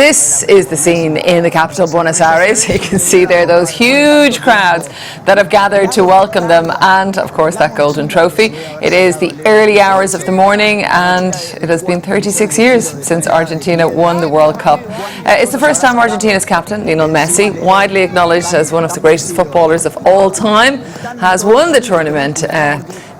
This is the scene in the capital, Buenos Aires. You can see there those huge crowds that have gathered to welcome them, and of course that golden trophy. It is the early hours of the morning, and it has been 36 years since Argentina won the World Cup. It's the first time Argentina's captain, Lionel Messi, widely acknowledged as one of the greatest footballers of all time, has won the tournament.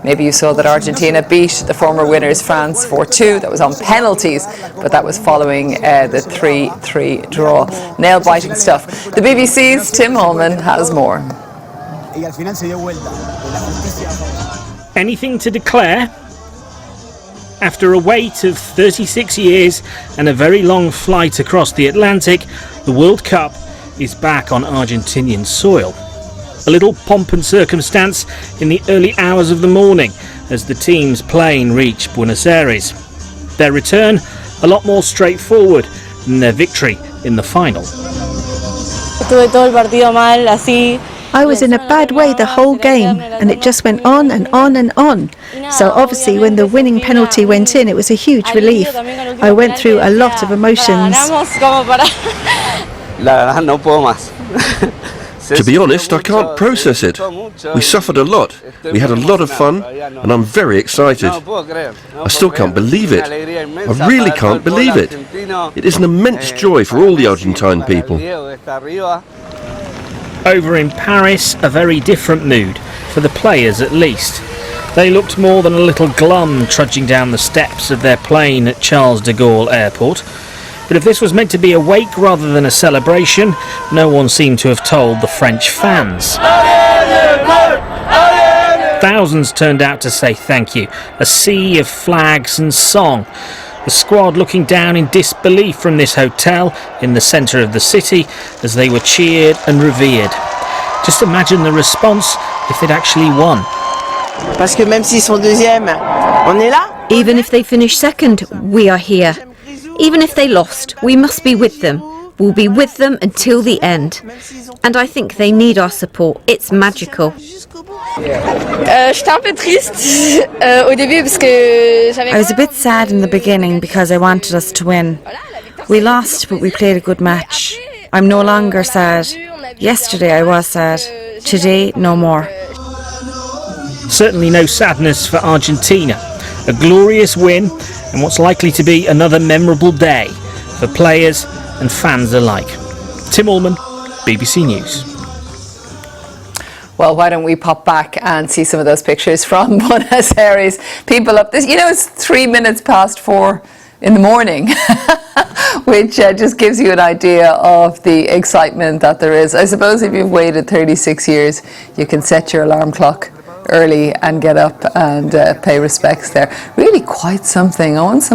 Maybe you saw that Argentina beat the former winners France 4-2. That was on penalties, but that was following the 3-3 draw. Nail-biting stuff. The BBC's Tim Holman has more. Anything to declare? After a wait of 36 years and a very long flight across the Atlantic, the World Cup is back on Argentinian soil. A little pomp and circumstance in the early hours of the morning as the team's plane reached Buenos Aires. Their return a lot more straightforward than their victory in the final. I was in a bad way the whole game, and it just went on and on and on. So obviously when the winning penalty went in, it was a huge relief. I went through a lot of emotions. To be honest, I can't process it. We suffered a lot, we had a lot of fun, and I'm very excited. I still can't believe it. I really can't believe it. It is an immense joy for all the Argentine people. Over in Paris, a very different mood, for the players at least. They looked more than a little glum trudging down the steps of their plane at Charles de Gaulle Airport. But if this was meant to be a wake rather than a celebration, no one seemed to have told the French fans. Thousands turned out to say thank you, a sea of flags and song. The squad looking down in disbelief from this hotel in the centre of the city as they were cheered and revered. Just imagine the response if they'd actually won. Even if they finish second, we are here. Even if they lost, we must be with them. We'll be with them until the end. And I think they need our support. It's magical. I was a bit sad in the beginning because I wanted us to win. We lost, but we played a good match. I'm no longer sad. Yesterday I was sad. Today, no more. Certainly no sadness for Argentina. A glorious win and what's likely to be another memorable day for players and fans alike. Tim Allman, BBC News. Well, why don't we pop back and see some of those pictures from Buenos Aires. People up this, it's 4:03 in the morning, which just gives you an idea of the excitement that there is. I suppose if you've waited 36 years, you can set your alarm clock early and get up and pay respects there. Really quite something. I want some